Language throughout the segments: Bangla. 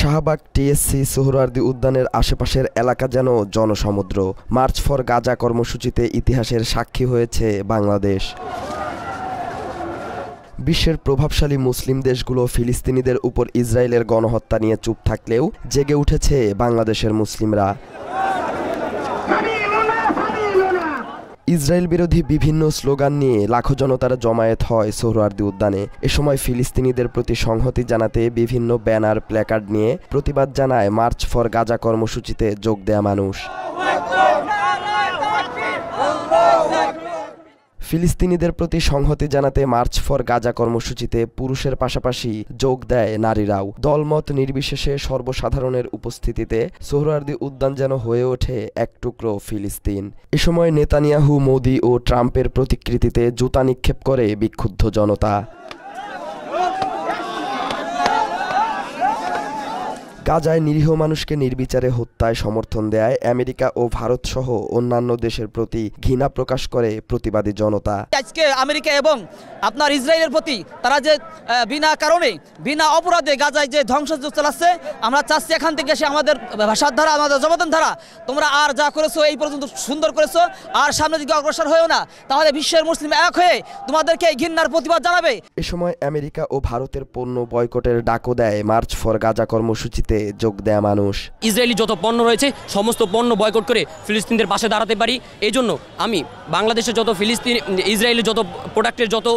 শাহবাগ টিএসসি সোহরাওয়ার্দী উদ্যানের আশেপাশের এলাকা যেন জনসমুদ্র। মার্চ ফর গাজা কর্মসূচিতে ইতিহাসের সাক্ষী হয়েছে বাংলাদেশ। বিশ্বের প্রভাবশালী মুসলিম দেশগুলো ফিলিস্তিনিদের উপর ইসরায়েলের গণহত্যা নিয়ে চুপ থাকলেও জেগে উঠেছে বাংলাদেশের মুসলিমরা। ইসরায়েল বিরোধী বিভিন্ন স্লোগান নিয়ে লাখো জনতার জমায়েত হয় সোহরাওয়ার্দী উদ্যানে। এ সময় ফিলিস্তিনিদের প্রতি সংহতি জানাতে বিভিন্ন ব্যানার প্ল্যাকার্ড নিয়ে প্রতিবাদ জানায় মার্চ ফর গাজা কর্মসূচিতে যোগ দেয়া মানুষ। ফিলিস্তিনিদের প্রতি সংহতি জানাতে মার্চ ফর গাজা কর্মসূচিতে পুরুষের পাশাপাশি যোগ দেয় নারীরাও। দলমত নির্বিশেষে সর্বসাধারণের উপস্থিতিতে সোহরাওয়ার্দী উদ্যান যেন হয়ে ওঠে এক টুকরো ফিলিস্তিন। এ সময় নেতানিয়াহু, মোদি ও ট্রাম্পের প্রতিকৃতিতে জুতা নিক্ষেপ করে বিক্ষুব্ধ জনতা। গাজায় নিরীহ মানুষকে নির্বিচারে হত্যায় সমর্থন দেয় আমেরিকা ও ভারত সহ অন্যান্য দেশের প্রতি ঘৃণা প্রকাশ করে প্রতিবাদী জনতা। আজকে আমেরিকা এবং আপনার ইসরায়েলের প্রতি তারা যে বিনা কারণে বিনা অপরাধে গাজায় যে ধ্বংসযজ্ঞ চালাচ্ছে, আমরা চাচ্ছি এখান থেকে সে আমাদের ভাষার ধারা, আমাদের জবাদান ধারা, তোমরা আর যা করেছো এই পর্যন্ত সুন্দর করেছো, আর সামনে দিকে অগ্রসর হয়েও না, তাহলে বিশ্বের মুসলিম এক হয়ে তোমাদেরকে এই ঘৃণার প্রতিবাদ জানাবে। এ সময় আমেরিকা ও ভারতের পণ্য বয়কটের ডাকও দেয় মার্চ ফর গাজা কর্মসূচিতে যোগ দেয়া মানুষ। ইসরায়েলি যত পণ্য রয়েছে সমস্ত পণ্য বয়কট করে ফিলিস্তিনদের পাশে দাঁড়াতে পারি। এই জন্য আমি বাংলাদেশের যত ইসরায়েলের যত প্রোডাক্টের যত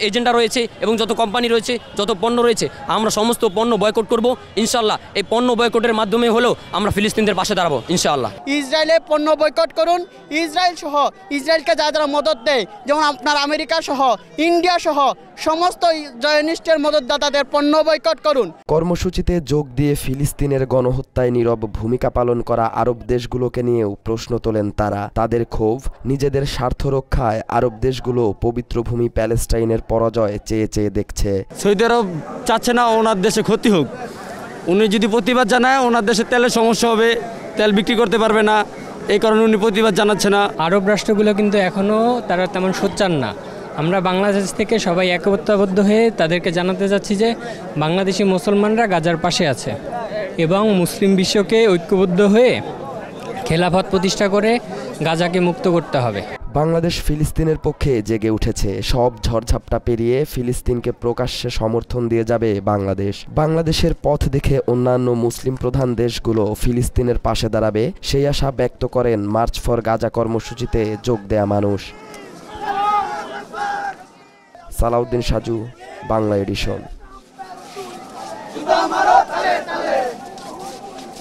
এজেন্ডা রয়েছে এবং যত কোম্পানি রয়েছে, যত পণ্য রয়েছে, আমরা সমস্ত পণ্য বয়কট করব ইনশাআল্লাহ। এই পণ্য বয়কটের মাধ্যমে হলেও আমরা ফিলিস্তিনদের পাশে দাঁড়াবো ইনশাআল্লাহ। ইসরায়েলের পণ্য বয়কট করুন। ইসরায়েল সহ ইসরায়েলকে যারা মদত দেয়, যেমন আপনার আমেরিকা সহ ইন্ডিয়া সহ সমস্ত জয়নিষ্ঠের মদতদাতাদের পণ্য বয়কট করুন। কর্মসূচিতে যোগ দিয়ে ফিলিস্তিনের গণহত্যায় নীরব ভূমিকা পালন করা আরব দেশগুলোকে নিয়েও প্রশ্ন তোলেন তারা। তাদের ক্ষোভ, নিজেদের স্বার্থ রক্ষায় আরব দেশগুলো পবিত্র ভূমি প্যালেস্টাইনের পরাজয় চেয়ে চেয়ে দেখছে। সৌদি আরব চাচ্ছে না ওনার দেশে ক্ষতি হোক। উনি যদি প্রতিবাদ জানায় ওনার দেশে তেলের সমস্যা হবে, তেল বিক্রি করতে পারবে না, এই কারণে উনি প্রতিবাদ জানাচ্ছে না। আরব রাষ্ট্রগুলো কিন্তু এখনও তারা তেমন সোচ্চার না। আমরা বাংলাদেশ থেকে সবাই একতাবদ্ধ হয়ে তাদেরকে জানাতে যাচ্ছি যে বাংলাদেশি মুসলমানরা গাজার পাশে আছে এবং মুসলিম বিশ্বকে ঐক্যবদ্ধ হয়ে খেলাফত প্রতিষ্ঠা করে গাজাকে মুক্ত করতে হবে। বাংলাদেশ ফিলিস্তিনের পক্ষে জেগে উঠেছে। সব ঝড়ঝাপটা পেরিয়ে ফিলিস্তিনকে প্রকাশ্যে সমর্থন দিয়ে যাবে বাংলাদেশ। বাংলাদেশের পথ দেখে অন্যান্য মুসলিম প্রধান দেশগুলো ফিলিস্তিনের পাশে দাঁড়াবে, সেই আশা ব্যক্ত করেন মার্চ ফর গাজা কর্মসূচিতে যোগ দেয়া মানুষ। সালাউদ্দিন সাজু, বাংলা এডিশন।